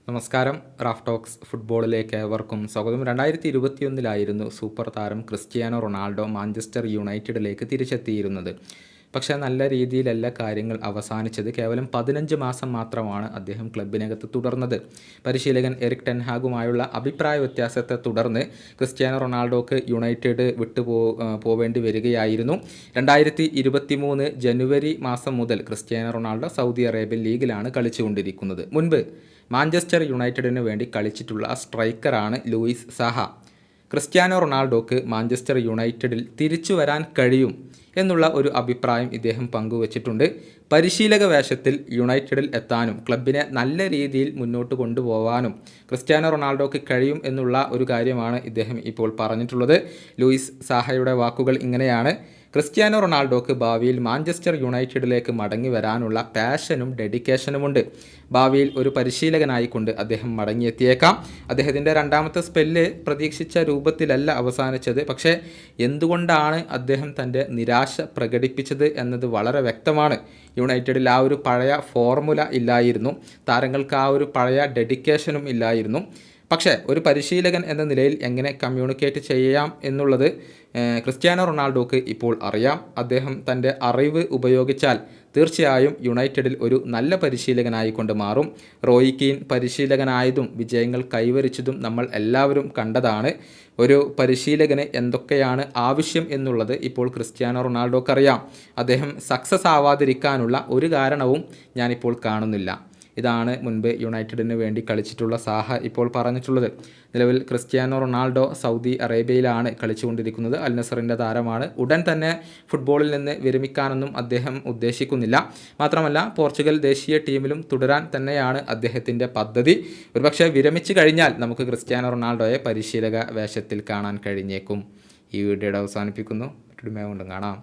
നമസ്കാരം. Raf talks ഫുട്ബോളിലേക്ക് ഏവർക്കും സ്വാഗതം. 2021 സൂപ്പർ താരം ക്രിസ്ത്യാനോ റൊണാൾഡോ മാഞ്ചസ്റ്റർ യുണൈറ്റഡിലേക്ക് തിരിച്ചെത്തിയിരുന്നത്. പക്ഷേ നല്ല രീതിയിലല്ല കാര്യങ്ങൾ അവസാനിച്ചത്. കേവലം 15 മാസം മാത്രമാണ് അദ്ദേഹം ക്ലബിനകത്ത് തുടർന്നത്. പരിശീലകൻ എറിക് ടെൻ ഹാഗുമായുള്ള അഭിപ്രായ വ്യത്യാസത്തെ തുടർന്ന് ക്രിസ്ത്യാനോ റൊണാൾഡോക്ക് യുണൈറ്റഡ് പോവേണ്ടി വരികയായിരുന്നു. 2023 ജനുവരി മാസം മുതൽ ക്രിസ്ത്യാനോ റൊണാൾഡോ സൗദി അറേബ്യൻ ലീഗിലാണ് കളിച്ചുകൊണ്ടിരിക്കുന്നത്. മുൻപ് മാഞ്ചസ്റ്റർ യുണൈറ്റഡിന് വേണ്ടി കളിച്ചിട്ടുള്ള സ്ട്രൈക്കറാണ് ലൂയിസ് സാഹ. ക്രിസ്ത്യാനോ റൊണാൾഡോക്ക് മാഞ്ചസ്റ്റർ യുണൈറ്റഡിൽ തിരിച്ചു വരാൻ കഴിയും എന്നുള്ള ഒരു അഭിപ്രായം ഇദ്ദേഹം പങ്കുവച്ചിട്ടുണ്ട്. പരിശീലക വേഷത്തിൽ യുണൈറ്റഡിൽ എത്താനും ക്ലബിനെ നല്ല രീതിയിൽ മുന്നോട്ട് കൊണ്ടുപോകാനും ക്രിസ്ത്യാനോ റൊണാൾഡോക്ക് കഴിയും എന്നുള്ള ഒരു കാര്യമാണ് ഇദ്ദേഹം ഇപ്പോൾ പറഞ്ഞിട്ടുള്ളത്. ലൂയിസ് സാഹയുടെ വാക്കുകൾ ഇങ്ങനെയാണ്: ക്രിസ്ത്യാനോ റൊണാൾഡോക്ക് ഭാവിയിൽ മാഞ്ചസ്റ്റർ യുണൈറ്റഡിലേക്ക് മടങ്ങി വരാനുള്ള പാഷനും ഡെഡിക്കേഷനുമുണ്ട്. ഭാവിയിൽ ഒരു പരിശീലകനായിക്കൊണ്ട് അദ്ദേഹം മടങ്ങിയെത്തിയേക്കാം. അദ്ദേഹത്തിൻ്റെ രണ്ടാമത്തെ സ്പെല്ല് പ്രതീക്ഷിച്ച രൂപത്തിലല്ല അവസാനിച്ചത്. പക്ഷേ എന്തുകൊണ്ടാണ് അദ്ദേഹം തൻ്റെ നിരാശ പ്രകടിപ്പിച്ചത് എന്നത് വളരെ വ്യക്തമാണ്. യുണൈറ്റഡിൽ ആ ഒരു പഴയ ഫോർമുല ഇല്ലായിരുന്നു. താരങ്ങൾക്ക് ആ ഒരു പഴയ ഡെഡിക്കേഷനും ഇല്ലായിരുന്നു. പക്ഷേ ഒരു പരിശീലകൻ എന്ന നിലയിൽ എങ്ങനെ കമ്മ്യൂണിക്കേറ്റ് ചെയ്യാം എന്നുള്ളത് ക്രിസ്ത്യാനോ റൊണാൾഡോക്ക് ഇപ്പോൾ അറിയാം. അദ്ദേഹം തൻ്റെ അറിവ് ഉപയോഗിച്ചാൽ തീർച്ചയായും യുണൈറ്റഡിൽ ഒരു നല്ല പരിശീലകനായിക്കൊണ്ട് മാറും. റോയി കീൻ പരിശീലകനായതും വിജയങ്ങൾ കൈവരിച്ചതും നമ്മൾ എല്ലാവരും കണ്ടതാണ്. ഒരു പരിശീലകന് എന്തൊക്കെയാണ് ആവശ്യം എന്നുള്ളത് ഇപ്പോൾ ക്രിസ്ത്യാനോ റൊണാൾഡോക്ക് അറിയാം. അദ്ദേഹം സക്സസ് ആവാതിരിക്കാനുള്ള ഒരു കാരണവും ഞാനിപ്പോൾ കാണുന്നില്ല. ഇതാണ് മുൻപ് യുണൈറ്റഡിന് വേണ്ടി കളിച്ചിട്ടുള്ള സാഹ ഇപ്പോൾ പറഞ്ഞിട്ടുള്ളത്. നിലവിൽ ക്രിസ്ത്യാനോ റൊണാൾഡോ സൗദി അറേബ്യയിലാണ് കളിച്ചുകൊണ്ടിരിക്കുന്നത്. അൽ നസറിൻ്റെ താരമാണ്. ഉടൻ തന്നെ ഫുട്ബോളിൽ നിന്ന് വിരമിക്കാനൊന്നും അദ്ദേഹം ഉദ്ദേശിക്കുന്നില്ല. മാത്രമല്ല പോർച്ചുഗൽ ദേശീയ ടീമിലും തുടരാൻ തന്നെയാണ് അദ്ദേഹത്തിൻ്റെ പദ്ധതി. ഒരുപക്ഷെ വിരമിച്ചു കഴിഞ്ഞാൽ നമുക്ക് ക്രിസ്ത്യാനോ റൊണാൾഡോയെ പരിശീലക വേഷത്തിൽ കാണാൻ കഴിഞ്ഞേക്കും. ഈ വീഡിയോയുടെ അവസാനിപ്പിക്കുന്നു. മറ്റൊരു കൊണ്ടും കാണാം.